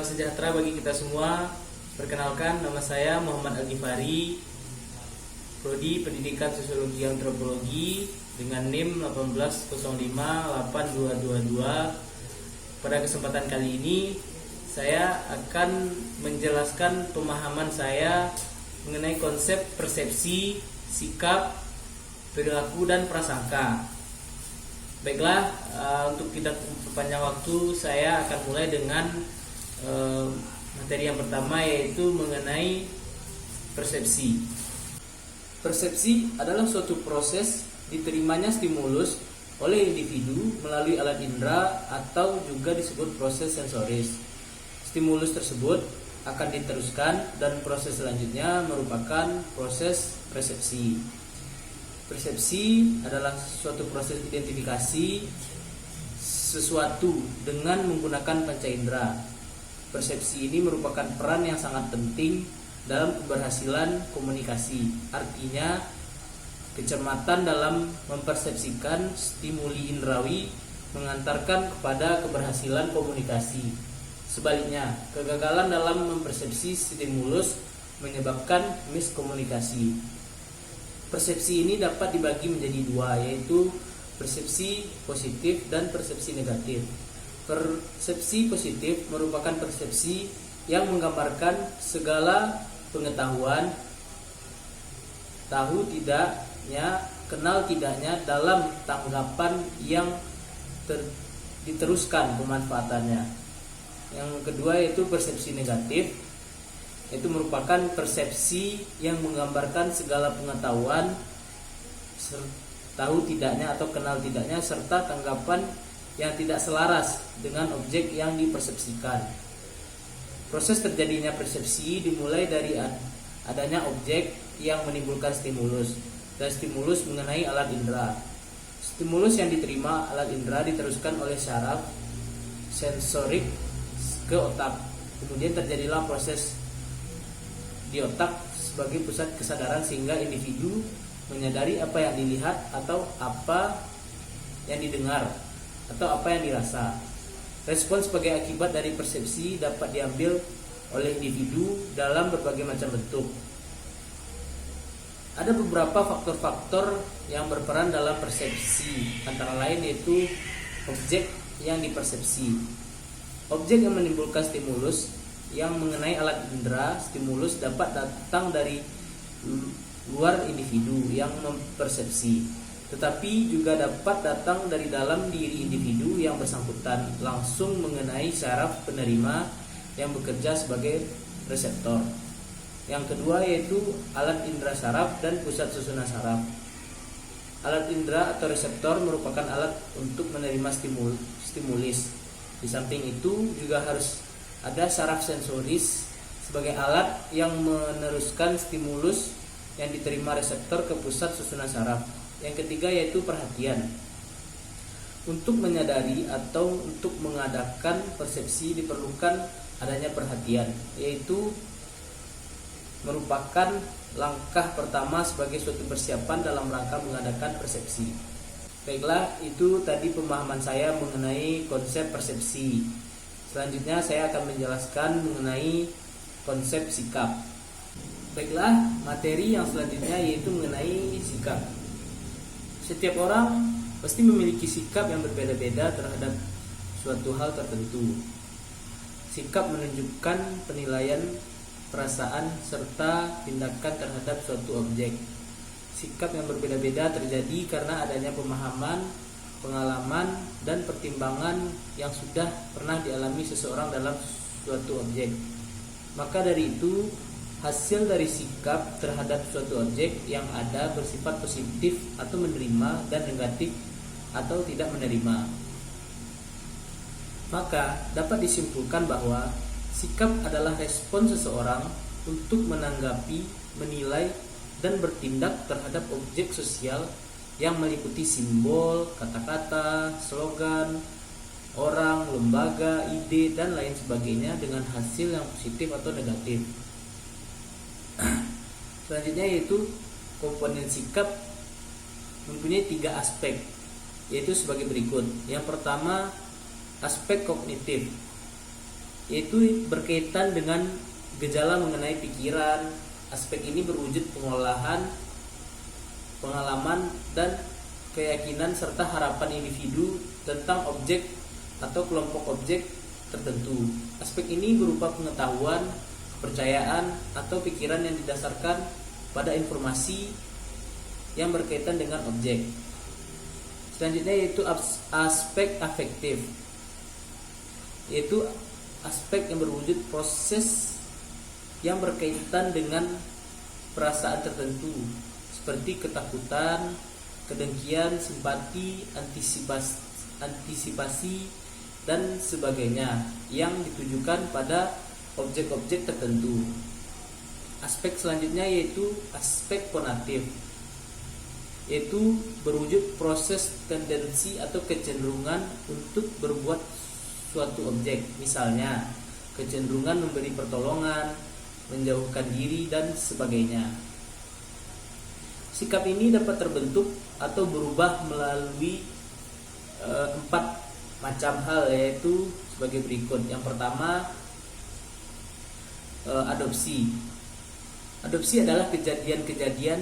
Salam sejahtera bagi kita semua. Perkenalkan, nama saya Muhammad Al-Ghifari, Prodi Pendidikan Sosiologi Antropologi dengan NIM 180582222. Pada kesempatan kali ini, saya akan menjelaskan pemahaman saya mengenai konsep persepsi, sikap, perilaku, dan prasangka. Baiklah, untuk tidak memperpanjang waktu, saya akan mulai dengan materi yang pertama, yaitu mengenai persepsi. Persepsi adalah suatu proses diterimanya stimulus oleh individu melalui alat indera atau juga disebut proses sensoris. Stimulus tersebut akan diteruskan dan proses selanjutnya merupakan proses persepsi. Persepsi adalah suatu proses identifikasi sesuatu dengan menggunakan panca indera. Persepsi ini merupakan peran yang sangat penting dalam keberhasilan komunikasi. Artinya, kecermatan dalam mempersepsikan stimuli indrawi mengantarkan kepada keberhasilan komunikasi. Sebaliknya, kegagalan dalam mempersepsi stimulus menyebabkan miskomunikasi. Persepsi ini dapat dibagi menjadi dua, yaitu persepsi positif dan persepsi negatif. Persepsi positif merupakan persepsi yang menggambarkan segala pengetahuan, tahu tidaknya, kenal tidaknya dalam tanggapan yang diteruskan pemanfaatannya. Yang kedua yaitu persepsi negatif, itu merupakan persepsi yang menggambarkan segala pengetahuan, tahu tidaknya atau kenal tidaknya, serta tanggapan yang tidak selaras dengan objek yang dipersepsikan. Proses terjadinya persepsi dimulai dari adanya objek yang menimbulkan stimulus dan stimulus mengenai alat indera. Stimulus yang diterima alat indera diteruskan oleh syaraf sensorik ke otak. Kemudian terjadilah proses di otak sebagai pusat kesadaran sehingga individu menyadari apa yang dilihat atau apa yang didengar atau apa yang dirasa. Respon sebagai akibat dari persepsi dapat diambil oleh individu dalam berbagai macam bentuk. Ada beberapa faktor-faktor yang berperan dalam persepsi, antara lain yaitu objek yang dipersepsi. Objek yang menimbulkan stimulus yang mengenai alat indera. Stimulus dapat datang dari luar individu yang mempersepsi, tetapi juga dapat datang dari dalam diri individu yang bersangkutan langsung mengenai syaraf penerima yang bekerja sebagai reseptor. Yang kedua yaitu alat indera saraf dan pusat susunan saraf. Alat indera atau reseptor merupakan alat untuk menerima stimulis. Di samping itu juga harus ada saraf sensoris sebagai alat yang meneruskan stimulus yang diterima reseptor ke pusat susunan saraf. Yang ketiga yaitu perhatian. Untuk menyadari atau untuk mengadakan persepsi diperlukan adanya perhatian, yaitu merupakan langkah pertama sebagai suatu persiapan dalam rangka mengadakan persepsi. Baiklah, itu tadi pemahaman saya mengenai konsep persepsi. Selanjutnya saya akan menjelaskan mengenai konsep sikap. Baiklah, materi yang selanjutnya yaitu mengenai sikap. Setiap orang pasti memiliki sikap yang berbeda-beda terhadap suatu hal tertentu. Sikap menunjukkan penilaian, perasaan, serta tindakan terhadap suatu objek. Sikap yang berbeda-beda terjadi karena adanya pemahaman, pengalaman, dan pertimbangan yang sudah pernah dialami seseorang dalam suatu objek. Maka dari itu, hasil dari sikap terhadap suatu objek yang ada bersifat positif atau menerima dan negatif atau tidak menerima. Maka dapat disimpulkan bahwa sikap adalah respon seseorang untuk menanggapi, menilai, dan bertindak terhadap objek sosial yang meliputi simbol, kata-kata, slogan, orang, lembaga, ide, dan lain sebagainya dengan hasil yang positif atau negatif. Selanjutnya yaitu komponen sikap mempunyai 3 aspek, yaitu sebagai berikut. Yang pertama, aspek kognitif. yaitu berkaitan dengan gejala mengenai pikiran. Aspek ini berwujud pengolahan, pengalaman, dan keyakinan serta harapan individu tentang objek atau kelompok objek tertentu. Aspek ini berupa pengetahuan, kepercayaan, atau pikiran yang didasarkan pada informasi yang berkaitan dengan objek. Selanjutnya yaitu aspek afektif, yaitu aspek yang berwujud proses yang berkaitan dengan perasaan tertentu seperti ketakutan, kedengkian, simpati, antisipasi, dan sebagainya yang ditujukan pada objek-objek tertentu. Aspek selanjutnya yaitu aspek konatif, yaitu berwujud proses tendensi atau kecenderungan untuk berbuat suatu objek, misalnya kecenderungan memberi pertolongan, menjauhkan diri, dan sebagainya. Sikap ini dapat terbentuk atau berubah melalui 4 macam hal, yaitu sebagai berikut. Yang pertama, adopsi. Adopsi adalah kejadian-kejadian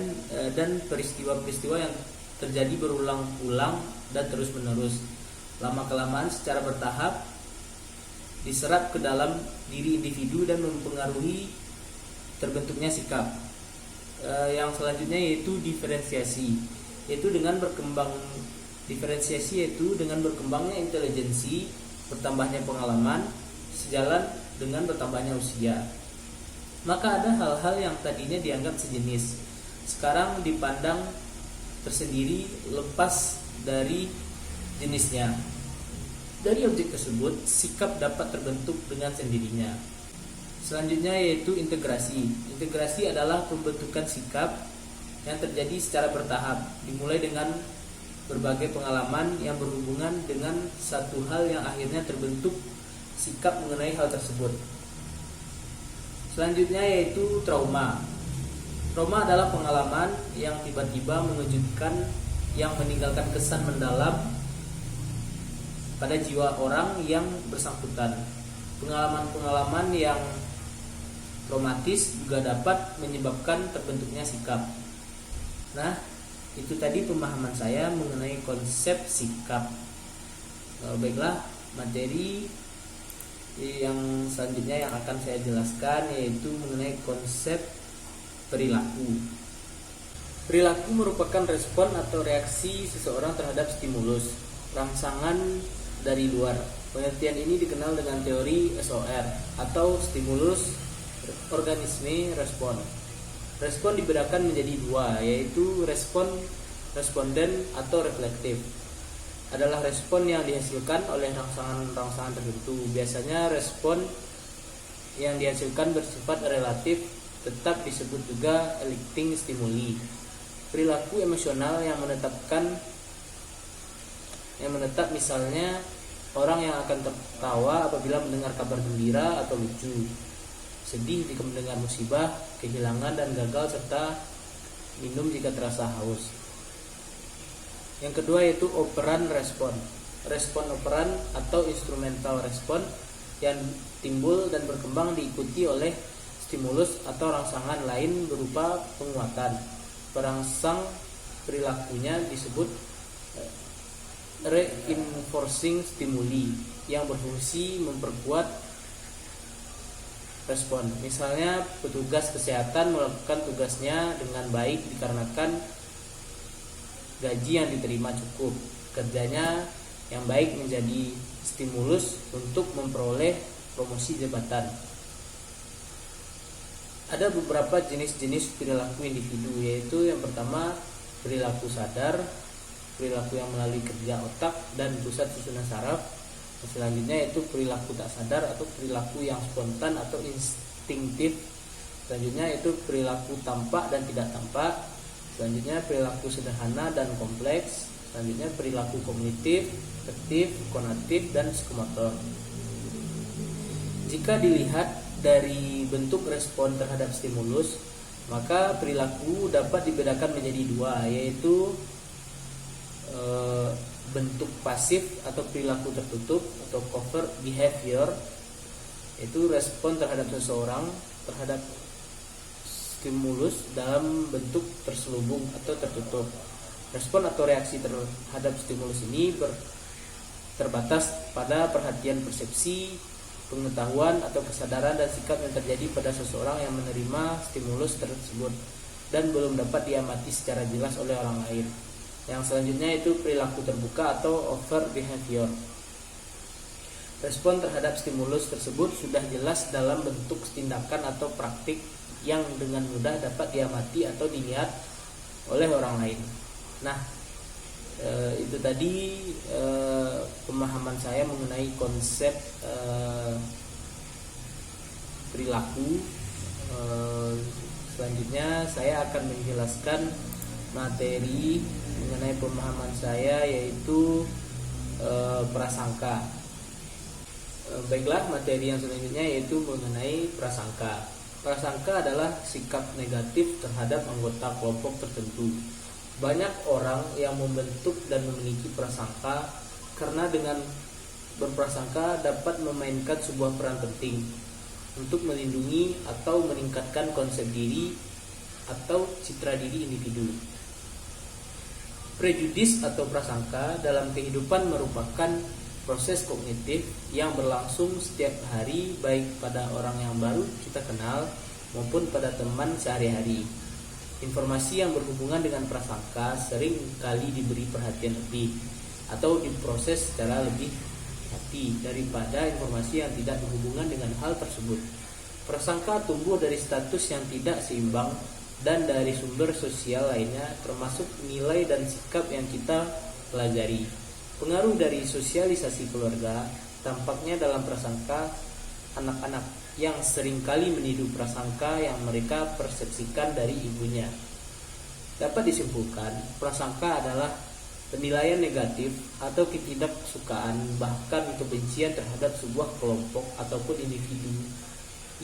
dan peristiwa-peristiwa yang terjadi berulang-ulang dan terus-menerus, lama-kelamaan secara bertahap diserap ke dalam diri individu dan mempengaruhi terbentuknya sikap. Yang selanjutnya yaitu diferensiasi, yaitu dengan berkembangnya intelijensi, bertambahnya pengalaman sejalan dengan bertambahnya usia. Maka ada hal-hal yang tadinya dianggap sejenis, sekarang dipandang tersendiri lepas dari jenisnya. Dari objek tersebut, sikap dapat terbentuk dengan sendirinya. Selanjutnya yaitu integrasi. Integrasi adalah pembentukan sikap yang terjadi secara bertahap, dimulai dengan berbagai pengalaman yang berhubungan dengan satu hal yang akhirnya terbentuk sikap mengenai hal tersebut. Selanjutnya yaitu trauma. Trauma adalah pengalaman yang tiba-tiba mengejutkan yang meninggalkan kesan mendalam pada jiwa orang yang bersangkutan. Pengalaman-pengalaman yang traumatis juga dapat menyebabkan terbentuknya sikap. Nah, itu tadi pemahaman saya mengenai konsep sikap. Baiklah, materi yang selanjutnya yang akan saya jelaskan yaitu mengenai konsep perilaku. Perilaku merupakan respon atau reaksi seseorang terhadap stimulus, rangsangan dari luar. Pengertian ini dikenal dengan teori SOR atau stimulus organisme respon. Respon dibedakan menjadi 2, yaitu responden atau reflektif. Adalah respon yang dihasilkan oleh rangsangan tertentu. Biasanya respon yang dihasilkan bersifat relatif, tetap disebut juga eliciting stimuli. Perilaku emosional yang menetap misalnya orang yang akan tertawa apabila mendengar kabar gembira atau lucu, sedih jika mendengar musibah, kehilangan dan gagal, serta minum jika terasa haus. Yang kedua yaitu operan respon. Respon operan atau instrumental respon yang timbul dan berkembang diikuti oleh stimulus atau rangsangan lain berupa penguatan. Perangsang perilakunya disebut reinforcing stimuli yang berfungsi memperkuat respon. Misalnya petugas kesehatan melakukan tugasnya dengan baik dikarenakan gaji yang diterima cukup. Kerjanya yang baik menjadi stimulus untuk memperoleh promosi jabatan. Ada beberapa jenis-jenis perilaku individu, yaitu yang pertama perilaku sadar, perilaku yang melalui kerja otak dan pusat susunan saraf. Selanjutnya yaitu perilaku tak sadar atau perilaku yang spontan atau instinktif. Selanjutnya yaitu perilaku tampak dan tidak tampak. Selanjutnya perilaku sederhana dan kompleks. Selanjutnya perilaku kognitif, afektif, konatif, dan psikomotor. Jika dilihat dari bentuk respon terhadap stimulus, maka perilaku dapat dibedakan menjadi 2, yaitu bentuk pasif atau perilaku tertutup atau covert behavior yaitu respon terhadap seseorang terhadap stimulus dalam bentuk terselubung atau tertutup. Respon atau reaksi terhadap stimulus ini terbatas pada perhatian, persepsi, pengetahuan atau kesadaran dan sikap yang terjadi pada seseorang yang menerima stimulus tersebut dan belum dapat diamati secara jelas oleh orang lain. Yang selanjutnya itu perilaku terbuka atau overt behavior. Respon terhadap stimulus tersebut sudah jelas dalam bentuk tindakan atau praktik yang dengan mudah dapat diamati atau dilihat oleh orang lain. Nah, itu tadi pemahaman saya mengenai konsep perilaku. Selanjutnya saya akan menjelaskan materi mengenai pemahaman saya, yaitu prasangka. Baiklah, materi yang selanjutnya yaitu mengenai prasangka. Prasangka adalah sikap negatif terhadap anggota kelompok tertentu. Banyak orang yang membentuk dan memiliki prasangka karena dengan berprasangka dapat memainkan sebuah peran penting untuk melindungi atau meningkatkan konsep diri atau citra diri individu. Prejudis atau prasangka dalam kehidupan merupakan proses kognitif yang berlangsung setiap hari, baik pada orang yang baru kita kenal maupun pada teman sehari-hari. Informasi yang berhubungan dengan prasangka sering kali diberi perhatian lebih atau diproses secara lebih hati daripada informasi yang tidak berhubungan dengan hal tersebut. Prasangka tumbuh dari status yang tidak seimbang dan dari sumber sosial lainnya, termasuk nilai dan sikap yang kita pelajari. Pengaruh dari sosialisasi keluarga tampaknya dalam prasangka anak-anak yang seringkali meniru prasangka yang mereka persepsikan dari ibunya. Dapat disimpulkan, prasangka adalah penilaian negatif atau ketidaksukaan bahkan kebencian terhadap sebuah kelompok ataupun individu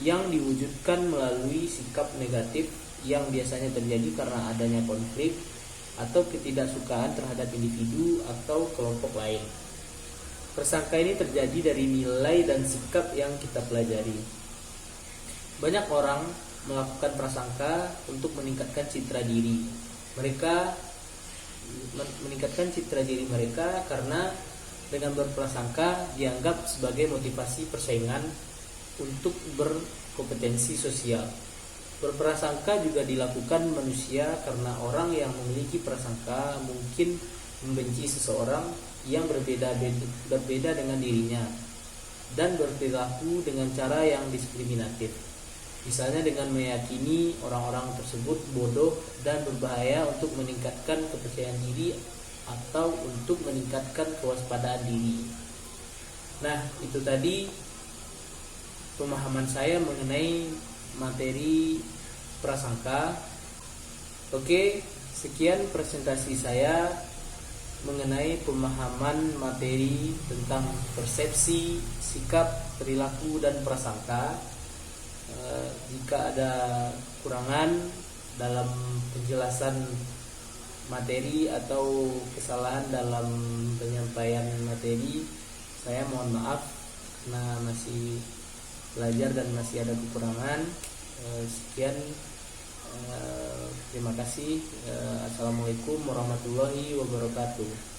yang diwujudkan melalui sikap negatif yang biasanya terjadi karena adanya konflik atau ketidaksukaan terhadap individu atau kelompok lain. Prasangka ini terjadi dari nilai dan sikap yang kita pelajari. Banyak orang melakukan prasangka untuk meningkatkan citra diri. Mereka meningkatkan citra diri mereka karena dengan berprasangka dianggap sebagai motivasi persaingan untuk berkompetensi sosial. Berprasangka juga dilakukan manusia karena orang yang memiliki prasangka mungkin membenci seseorang yang berbeda dengan dirinya dan berperilaku dengan cara yang diskriminatif. Misalnya dengan meyakini orang-orang tersebut bodoh dan berbahaya untuk meningkatkan kepercayaan diri atau untuk meningkatkan kewaspadaan diri. Nah, itu tadi pemahaman saya mengenai materi prasangka. Oke, sekian presentasi saya mengenai pemahaman materi tentang persepsi, sikap, perilaku, dan prasangka. Jika ada kurangan dalam penjelasan materi atau kesalahan dalam penyampaian materi, saya mohon maaf karena masih belajar dan masih ada kekurangan. Sekian, terima kasih. Assalamualaikum warahmatullahi wabarakatuh.